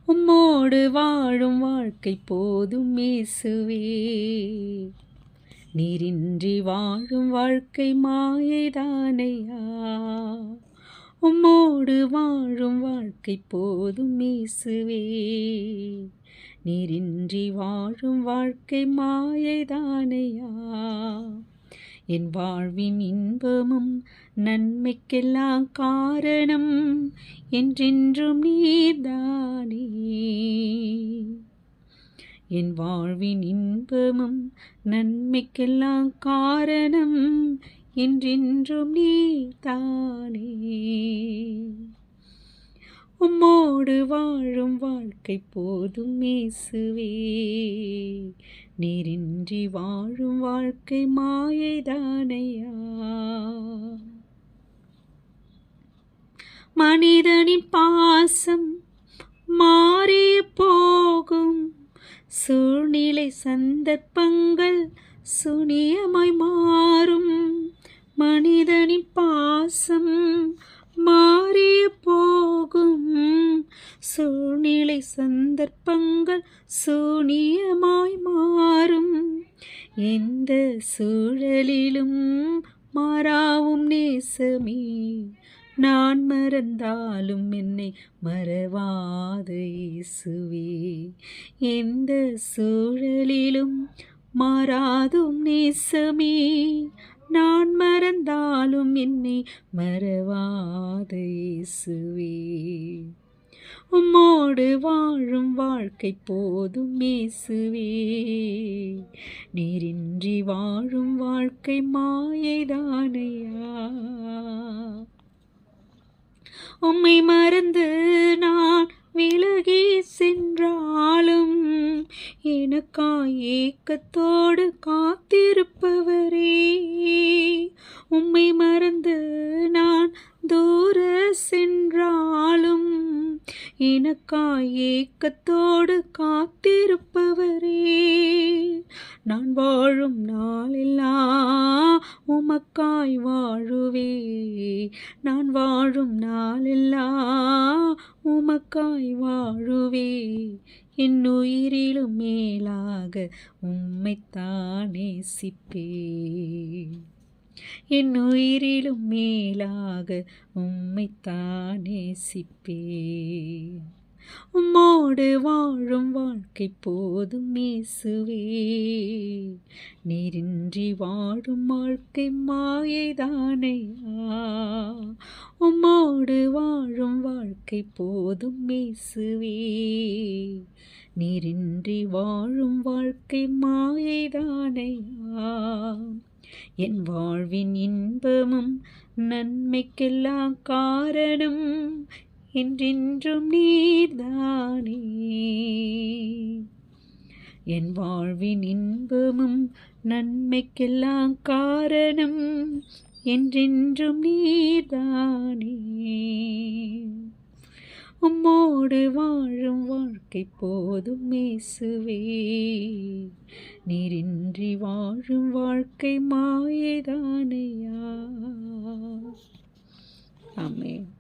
உம்மோடு வாழும் வாழ்க்கை போதும் இயேசுவே. நீரின்றி வாழும் வாழ்க்கை மாயைதானையா. உம்மோடு வாழும் வாழ்க்கை போதும் இயேசுவே. நீரின்றி வாழும் வாழ்க்கை மாயைதானையா. என் வாழ்வின் இன்பமும் நன்மைக்கெல்லாம் காரணம் என்றென்றும் நீர்தானே. என் வாழ்வின் இன்பமும் நன்மைக்கெல்லாம் காரணம் என்றென்றும் நீர்தானே. உம்மோடு வாழும் வாழ்க்கை போதும் இயேசுவே. நீரின்றி வாழும் வாழ்க்கை மாயைதானையா. மனிதனின் பாசம் மாறி போகும், சூழ்நிலை சந்தர்ப்பங்கள் சூனியமாய் மாறும். மனிதனின் பாசம் மாறி போகும், சூழ்நிலை சந்தர்ப்பங்கள் சூனியமாய் மாறும். எந்த சூழலிலும் மாறாவும் நேசமே, நான் மறந்தாலும் என்னை மறவாத இயேசுவே. எந்த சூழலிலும் மாறாதும் நேசமே, நான் மறந்தாலும் என்னை மறவாத இயேசுவே. உம்மோடு வாழும் வாழ்க்கை போதும் இயேசுவே. நீரின்றி வாழும் வாழ்க்கை மாயைதானையா. உம்மை மறந்து நான் விலகி சென்றாலும் எனக்காய் ஏக்கத்தோடு காத்திருப்பவரே. உம்மை மறந்து நான் தூர சென்றாலும் எனக்காய் ஏக்கத்தோடு காத்திருப்பவரே. நான் வாழும் நாளெல்லாம் உமக்காய் வாழுவே. நான் வாழும் நாளெல்லாம் உமக்காய் வாழுவே. என் உயிரிலும் மேலாக உம்மைத்தான் நேசிப்பேன். என் உயிரிலும் மேலாக உம்மைத்தான் நேசிப்பேன். உம்மோடு வாழும் வாழ்க்கை போதும் இயேசுவே. நீரின்றி வாழும் வாழ்க்கை மாயைதானையா. உம்மோடு வாழும் வாழ்க்கை போதும் இயேசுவே. நீரின்றி வாழும் வாழ்க்கை மாயைதானையா. என் வாழ்வின் இன்பமும் நன்மைக்கெல்லாம் காரணம் என்றென்றும் நீர்தானே. என் வாழ்வின் இன்பமும் நன்மைக்கெல்லாம் காரணம் என்றென்றும் நீர்தானே. உம்மோடு வாழும் வாழ்க்கை போதும் இயேசுவே. நீரின்றி வாழும் வாழ்க்கை மாயைதானையா. ஆமென்.